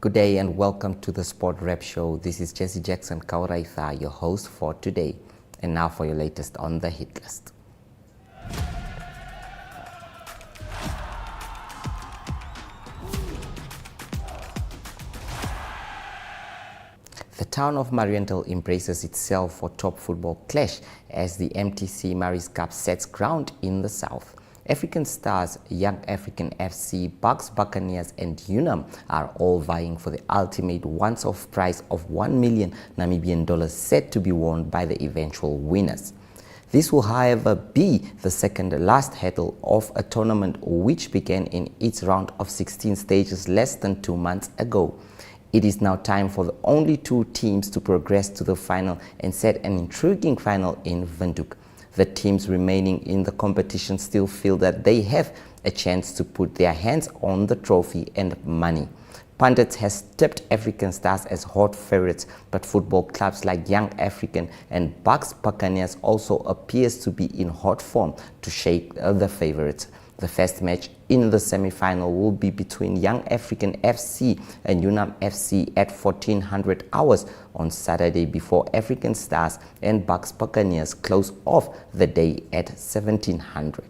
Good day and welcome to the Sport Rep Show. This is Jesse Jackson Kauraitha, your host for today. And now for your latest on the hit list. The town of Mariental embraces itself for top football clash as the MTC Maris Cup sets ground in the south. African Stars, Young African FC, Bucks Buccaneers and UNAM are all vying for the ultimate once-off prize of 1 million Namibian dollars set to be won by the eventual winners. This will, however, be the second last hurdle of a tournament which began in its round of 16 stages less than 2 months ago. It is now time for the only two teams to progress to the final and set an intriguing final in Windhoek. The teams remaining in the competition still feel that they have a chance to put their hands on the trophy and money. Pundits has tipped African Stars as hot favorites, but football clubs like Young African and Bucks Buccaneers also appears to be in hot form to shake the favorites. The first match in the semi-final will be between Young African FC and UNAM FC at 1400 hours on Saturday before African Stars and Bucks Buccaneers close off the day at 1700.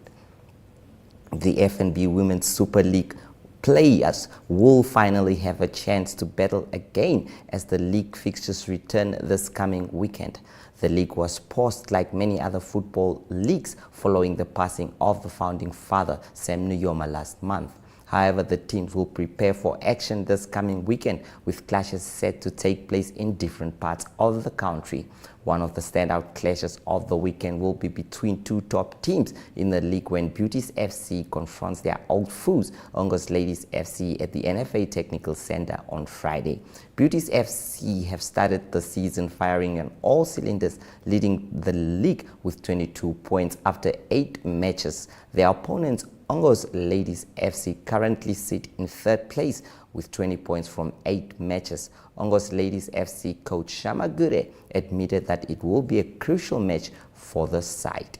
The FNB Women's Super League players will finally have a chance to battle again as the league fixtures return this coming weekend. The league was paused like many other football leagues following the passing of the founding father, Sam Nujoma, last month. However, the teams will prepare for action this coming weekend with clashes set to take place in different parts of the country. One of the standout clashes of the weekend will be between two top teams in the league when Beauties FC confronts their old foes, Ongos Ladies FC, at the NFA Technical Center on Friday. Beauties FC have started the season firing on all cylinders, leading the league with 22 points after 8 matches. Their opponents, Ongos Ladies FC, currently sit in third place with 20 points from 8 matches. Ongos Ladies FC coach Shama Gure admitted that it will be a crucial match for the side.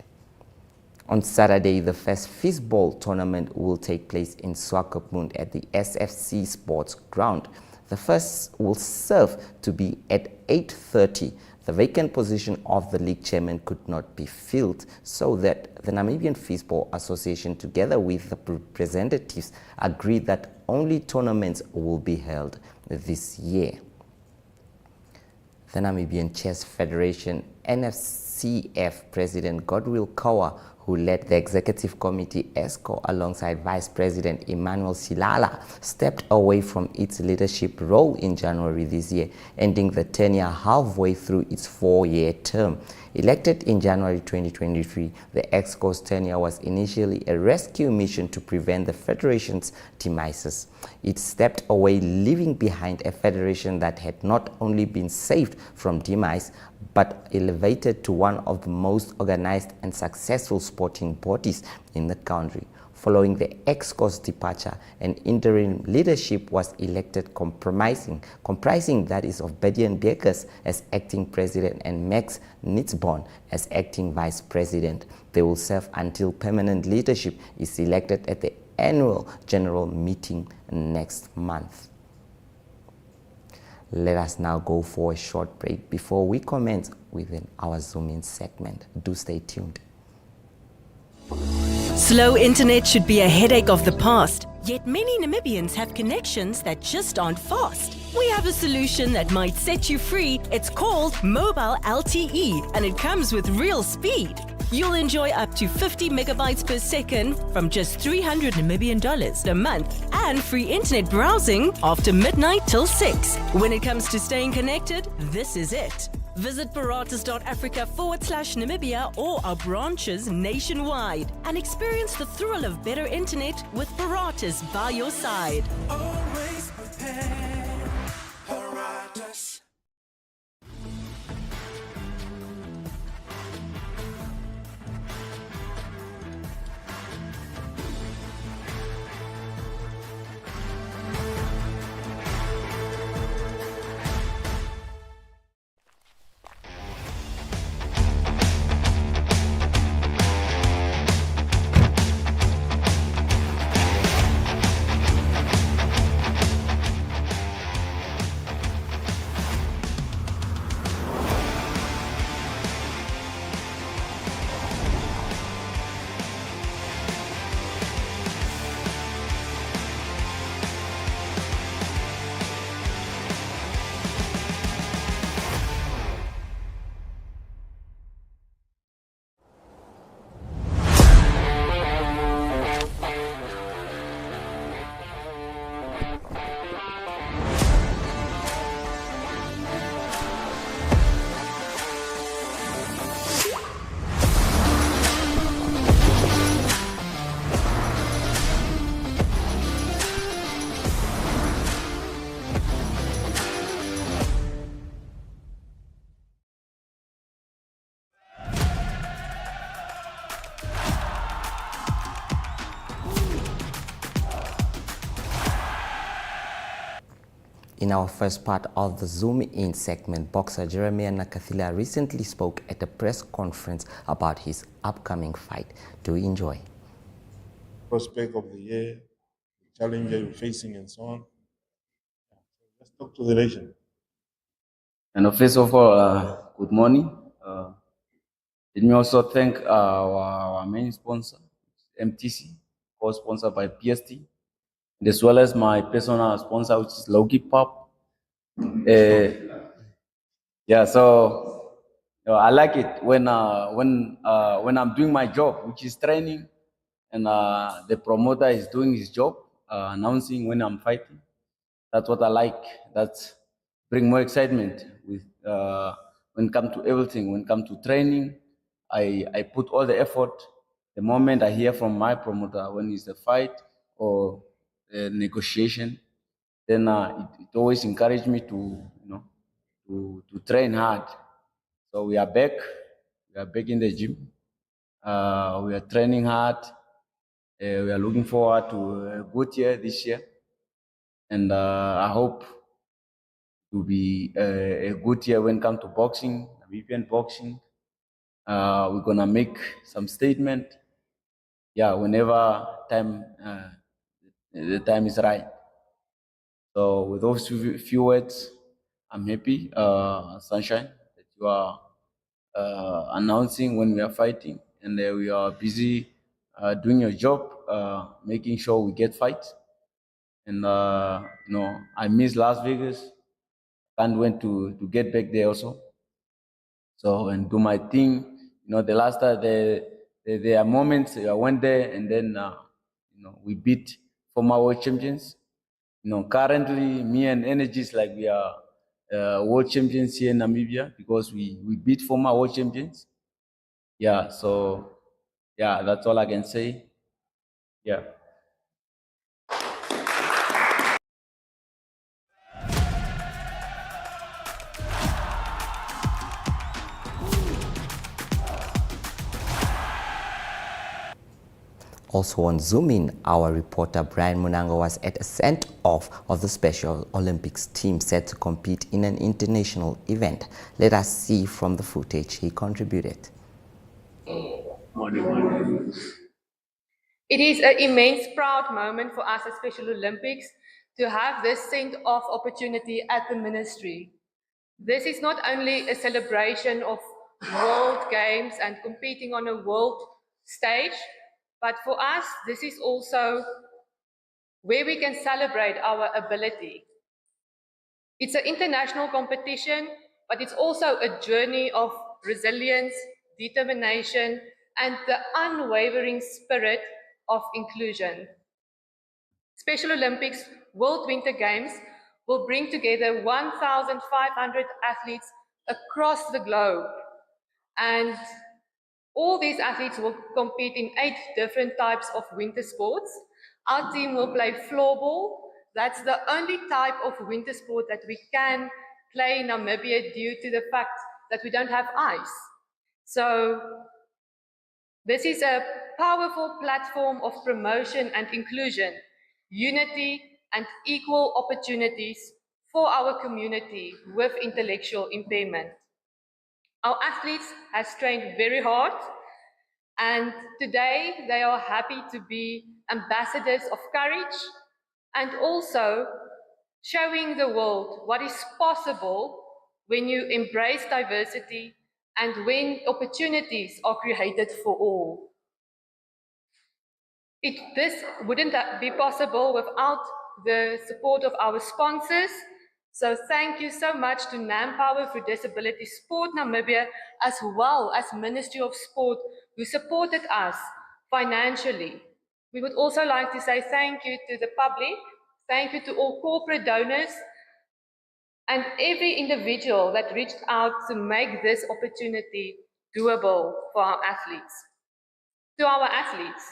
On Saturday, the first fistball tournament will take place in Swakopmund at the SFC Sports Ground. The first will serve to be at 8:30. The vacant position of the league chairman could not be filled, so that the Namibian Fistball Association, together with the representatives, agreed that only tournaments will be held this year. The Namibian Chess Federation NFCF President Godwill Kowa, who led the Executive Committee ESCO alongside Vice President Emmanuel Silala, stepped away from its leadership role in January this year, ending the tenure halfway through its 4-year term. Elected in January 2023, the ESCO's tenure was initially a rescue mission to prevent the Federation's demise. It stepped away, leaving behind a federation that had not only been saved from demise, but elevated to one of the most organized and successful sporting bodies in the country. Following the ESCO's departure, an interim leadership was elected comprising that is of Bedian Bekers as acting president and Max Nitzborn as acting vice president. They will serve until permanent leadership is elected at the annual general meeting next month. Let us now go for a short break before we commence within our Zoom-in segment. Do stay tuned. Slow internet should be a headache of the past, yet many Namibians have connections that just aren't fast. We have a solution that might set you free. It's called Mobile LTE, and it comes with real speed. You'll enjoy up to 50 megabytes per second from just 300 Namibian dollars a month and free internet browsing after midnight till 6. When it comes to staying connected, this is it. Visit paratus.africa/Namibia or our branches nationwide and experience the thrill of better internet with Paratus by your side. Always prepared, Paratus. In our first part of the Zoom In segment, boxer Jeremiah Nakathila recently spoke at a press conference about his upcoming fight. Do enjoy. Prospect of the year, the challenge you're facing, and so on. Let's talk to the nation. And first of all, good morning. Let me also thank our main sponsor, MTC, co-sponsored by PST, and as well as my personal sponsor, which is Logi Pop. Yeah, so I like it when I'm doing my job, which is training, and the promoter is doing his job, announcing when I'm fighting. That's what I like. That's bring more excitement with when it comes to everything. When it comes to training, I put all the effort. The moment I hear from my promoter when it's a fight or a negotiation, then it always encouraged me to to train hard. So we are back. We are back in the gym. We are training hard. We are looking forward to a good year this year, and I hope to be a good year when it comes to boxing, Namibian boxing. We're gonna make some statement. Yeah, whenever the time is right. So with those few words, I'm happy, Sunshine, that you are announcing when we are fighting, and we are busy doing your job, making sure we get fights. And I miss Las Vegas. Can't wait to get back there also. So and do my thing. The last time there are moments I went there and then we beat former world champions. Currently me and Energy is like we are world champions here in Namibia because we beat former world champions. Yeah, so yeah, that's all I can say. Yeah. Also on Zoom In, our reporter Brian Munanga was at a send-off of the Special Olympics team set to compete in an international event. Let us see from the footage he contributed. It is an immense proud moment for us at Special Olympics to have this send-off opportunity at the ministry. This is not only a celebration of world games and competing on a world stage, but for us, this is also where we can celebrate our ability. It's an international competition, but it's also a journey of resilience, determination, and the unwavering spirit of inclusion. Special Olympics World Winter Games will bring together 1,500 athletes across the globe. And all these athletes will compete in 8 different types of winter sports. Our team will play floorball. That's the only type of winter sport that we can play in Namibia due to the fact that we don't have ice. So this is a powerful platform of promotion and inclusion, unity and equal opportunities for our community with intellectual impairment. Our athletes have trained very hard, and today they are happy to be ambassadors of courage and also showing the world what is possible when you embrace diversity and when opportunities are created for all. This wouldn't be possible without the support of our sponsors. So thank you so much to Manpower for Disability Sport Namibia, as well as Ministry of Sport, who supported us financially. We would also like to say thank you to the public, thank you to all corporate donors, and every individual that reached out to make this opportunity doable for our athletes. To our athletes,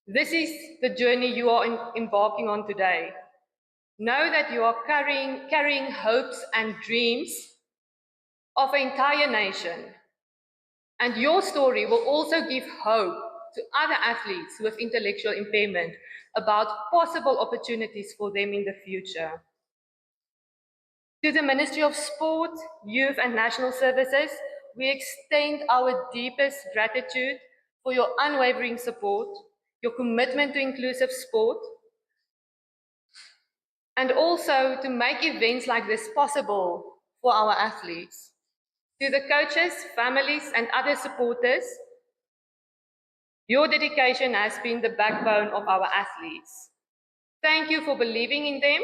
this is the journey you are embarking on today. Know that you are carrying hopes and dreams of an entire nation. And your story will also give hope to other athletes with intellectual impairment about possible opportunities for them in the future. To the Ministry of Sport, Youth and National Services, we extend our deepest gratitude for your unwavering support, your commitment to inclusive sport, and also to make events like this possible for our athletes. To the coaches, families, and other supporters, your dedication has been the backbone of our athletes. Thank you for believing in them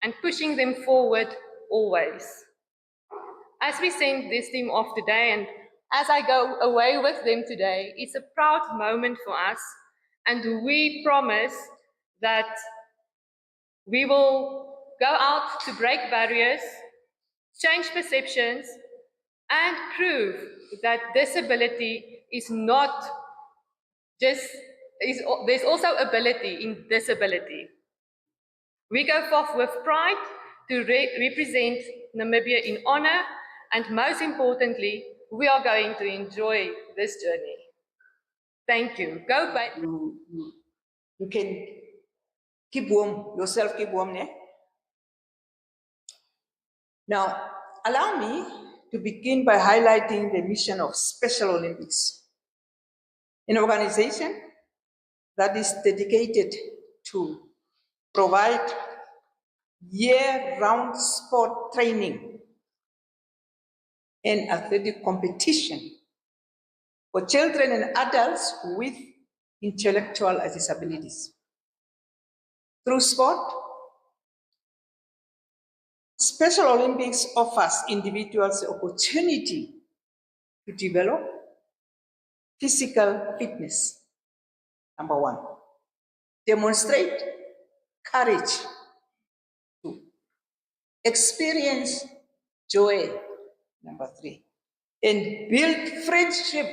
and pushing them forward always. As we send this team off today, and as I go away with them today, it's a proud moment for us, and we promise that we will go out to break barriers, change perceptions, and prove that disability is not just, there's also ability in disability. We go forth with pride to represent Namibia in honor, and most importantly, we are going to enjoy this journey. Thank you. Go back. You can keep warm, yourself keep warm, ne? Now, allow me to begin by highlighting the mission of Special Olympics, an organization that is dedicated to provide year-round sport training and athletic competition for children and adults with intellectual disabilities. Through sport, Special Olympics offers individuals the opportunity to develop physical fitness, number one, demonstrate courage, two, experience joy, number three, and build friendship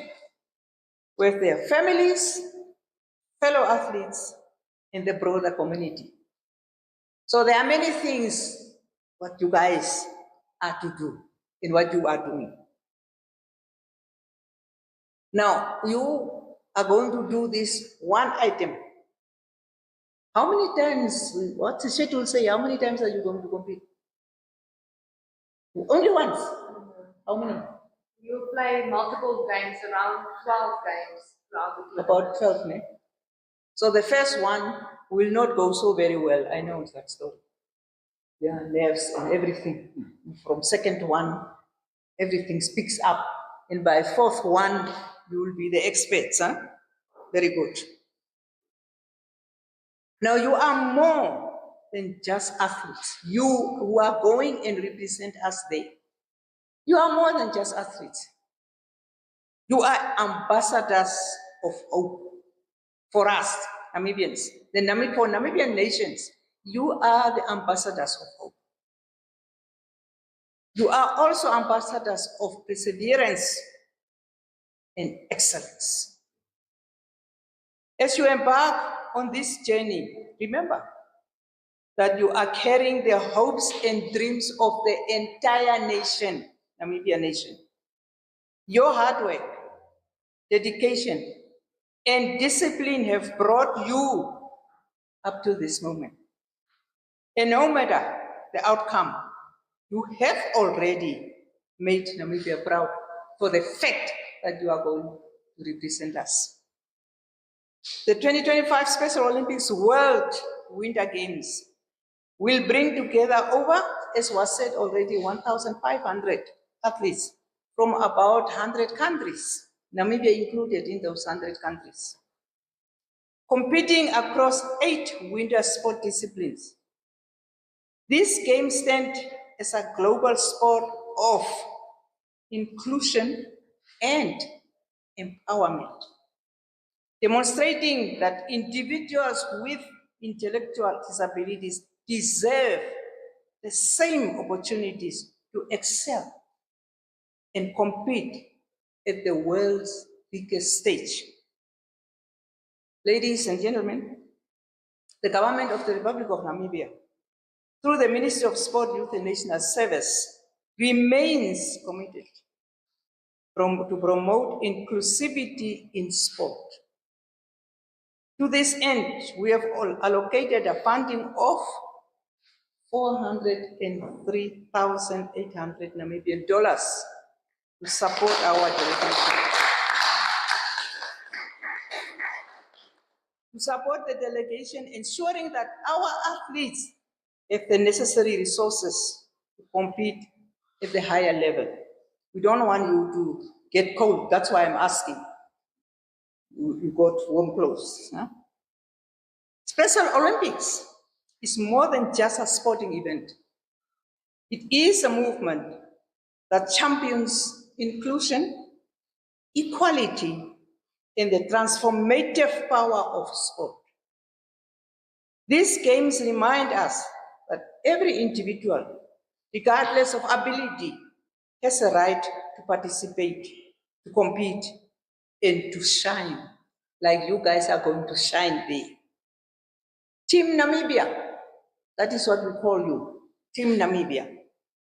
with their families, fellow athletes, and the broader community. So there are many things what you guys are to do in what you are doing. Now, you are going to do this one item. How many times, what's the schedule say, how many times are you going to compete? Only once. How many? You play multiple games, around 12 games throughout the About 12, ne? So the first one will not go so very well. I know that story. Yeah, nerves and everything. From second one, everything speaks up. And by fourth one, you will be the experts, huh? Very good. Now you are more than just athletes. You who are going and represent us there. You are more than just athletes. You are ambassadors of hope for us, Namibians, for Namibian nations. You are the ambassadors of hope. You are also ambassadors of perseverance and excellence. As you embark on this journey, remember that you are carrying the hopes and dreams of the entire nation, Namibia nation. Your hard work, dedication, and discipline have brought you up to this moment. And no matter the outcome, you have already made Namibia proud for the fact that you are going to represent us. The 2025 Special Olympics World Winter Games will bring together over, as was said already, 1,500 athletes from about 100 countries, Namibia included in those 100 countries, competing across 8 winter sport disciplines. These games stand as a global sport of inclusion and empowerment, demonstrating that individuals with intellectual disabilities deserve the same opportunities to excel and compete at the world's biggest stage. Ladies and gentlemen, the government of the Republic of Namibia, through the Ministry of Sport, Youth and National Service, remains committed to promote inclusivity in sport. To this end, we have allocated a funding of 403,800 Namibian dollars to support our delegation. To support the delegation, ensuring that our athletes have the necessary resources to compete at the higher level. We don't want you to get cold. That's why I'm asking. You got warm clothes. Huh? Special Olympics is more than just a sporting event. It is a movement that champions inclusion, equality, and the transformative power of sport. These games remind us that every individual, regardless of ability, has a right to participate, to compete, and to shine, like you guys are going to shine there. Team Namibia, that is what we call you, Team Namibia.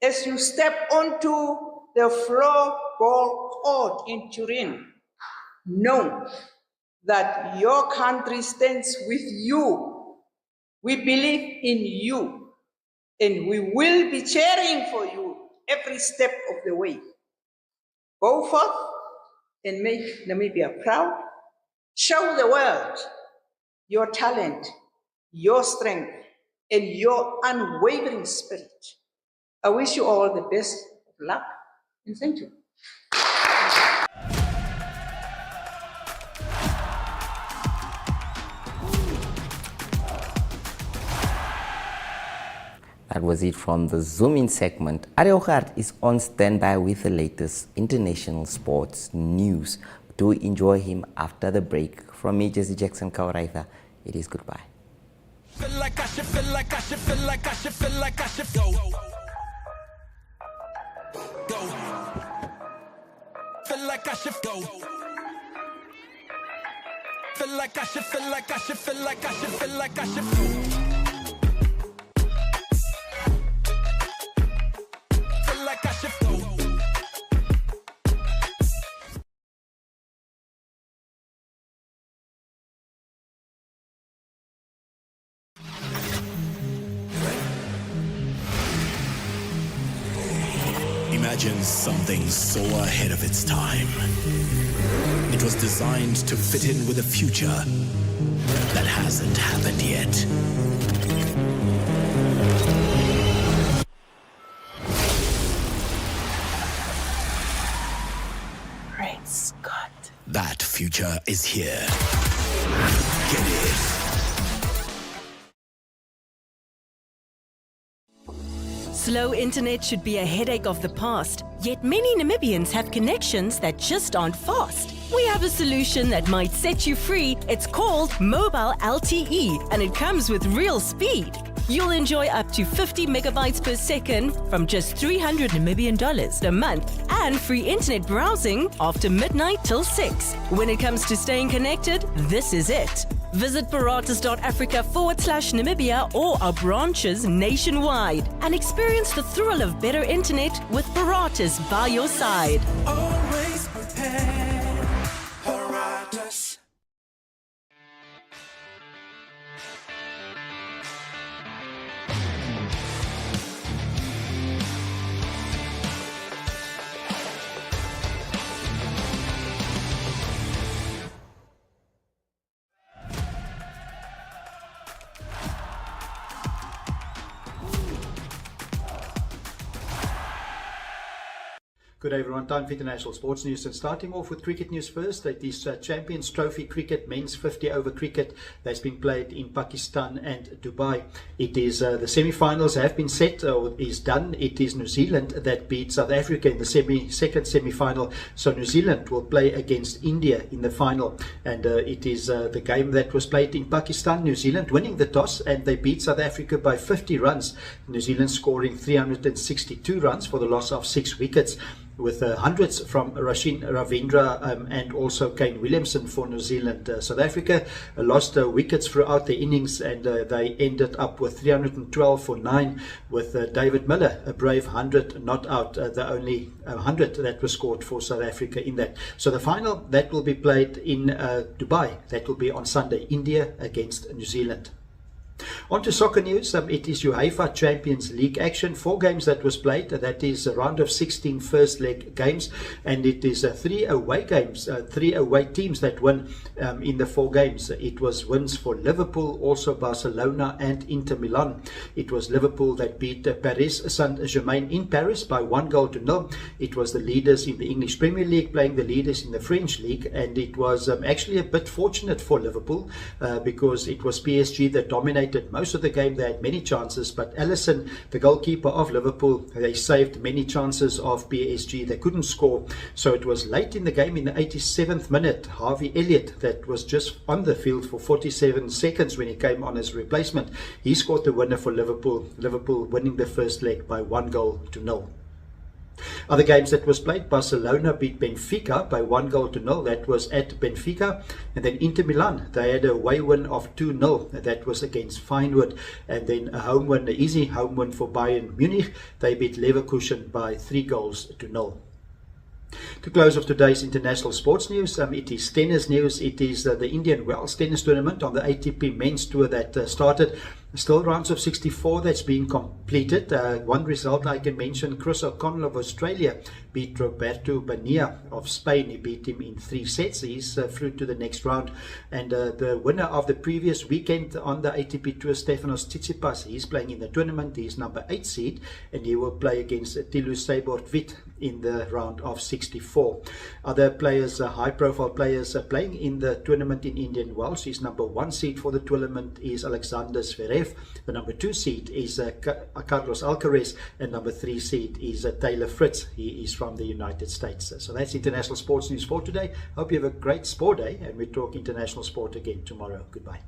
As you step onto the floorball court in Turin, know that your country stands with you. We believe in you, and we will be cheering for you every step of the way. Go forth and make Namibia proud. Show the world your talent, your strength, and your unwavering spirit. I wish you all the best of luck, and thank you. That was it from the Zoom In segment. Areogard is on standby with the latest international sports news. Do enjoy him after the break. From me, Jesse Jackson Kauraitha, it is goodbye. Feel like I should, feel like I should, feel like I should, feel like I should go. Go. Feel like I should go. Feel like I should, feel like I should, feel like I should, feel like I should go. Feel like I should go. Imagine something so ahead of its time. It was designed to fit in with a future that hasn't happened yet. Great Scott. That future is here. Get it. Slow internet should be a headache of the past, yet many Namibians have connections that just aren't fast. We have a solution that might set you free. It's called Mobile LTE, and it comes with real speed. You'll enjoy up to 50 megabytes per second from just $300 Namibian a month and free internet browsing after midnight till 6. When it comes to staying connected, this is it. Visit Paratus.Africa/Namibia or our branches nationwide and experience the thrill of better internet with Paratus by your side. Always prepared. Paratus. Good day everyone, time for international sports news, and starting off with cricket news first. It is Champions Trophy cricket, men's 50 over cricket that's been played in Pakistan and Dubai. It is the semi-finals have been set, or is done. It is New Zealand that beat South Africa in the second semi-final, so New Zealand will play against India in the final, and it is the game that was played in Pakistan. New Zealand winning the toss and they beat South Africa by 50 runs. New Zealand scoring 362 runs for the loss of 6 wickets, with hundreds from Rachin Ravindra and also Kane Williamson for New Zealand. South Africa lost wickets throughout the innings, and they ended up with 312 for 9, with David Miller, a brave 100 not out, the only 100 that was scored for South Africa in that. So the final that will be played in Dubai, that will be on Sunday, India against New Zealand. On to soccer news. It is UEFA Champions League action. 4 games that was played. That is a round of 16 first leg games, and it is 3 away games, 3 away teams that won in the 4 games. It was wins for Liverpool, also Barcelona and Inter Milan. It was Liverpool that beat Paris Saint-Germain in Paris by 1-0. It was the leaders in the English Premier League playing the leaders in the French League, and it was actually a bit fortunate for Liverpool because it was PSG that dominated most of the game. They had many chances, but Alisson, the goalkeeper of Liverpool, they saved many chances of PSG. They couldn't score, so it was late in the game in the 87th minute. Harvey Elliott, that was just on the field for 47 seconds when he came on as replacement, he scored the winner for Liverpool. Liverpool winning the first leg by 1-0. Other games that was played: Barcelona beat Benfica by 1-0. That was at Benfica. And then Inter Milan, they had a away win of 2-0. That was against Feyenoord. And then a home win, an easy home win for Bayern Munich. They beat Leverkusen by 3-0. To close off today's international sports news, it is tennis news. It is the Indian Wells tennis tournament on the ATP men's tour that started. Still rounds of 64 that's been completed. One result I can mention: Chris O'Connell of Australia beat Roberto Bonilla of Spain. He beat him in 3 sets. He's through to the next round. And the winner of the previous weekend on the ATP Tour, Stefanos Tsitsipas, he's playing in the tournament. He's number 8 seed, and he will play against Tilo Seybold-Witt in the round of 64. Other players, high-profile players, playing in the tournament in Indian Wells. His number 1 seed for the tournament is Alexander Zverev. The number 2 seed is Carlos Alcaraz, and number 3 seed is Taylor Fritz. He is from the United States. So that's international sports news for today. Hope you have a great sport day, and we talk international sport again tomorrow. Goodbye.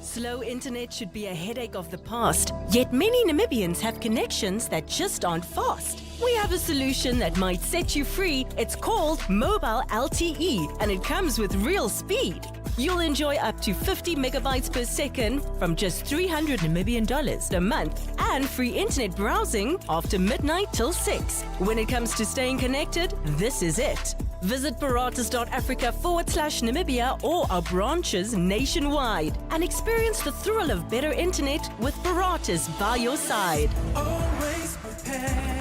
Slow internet should be a headache of the past, yet many Namibians have connections that just aren't fast. We have a solution that might set you free. It's called Mobile LTE, and it comes with real speed. You'll enjoy up to 50 megabytes per second from just $300 Namibian a month, and free internet browsing after midnight till 6. When it comes to staying connected, this is it. Visit Paratus.Africa/Namibia or our branches nationwide and experience the thrill of better internet with Paratus by your side. Always prepared.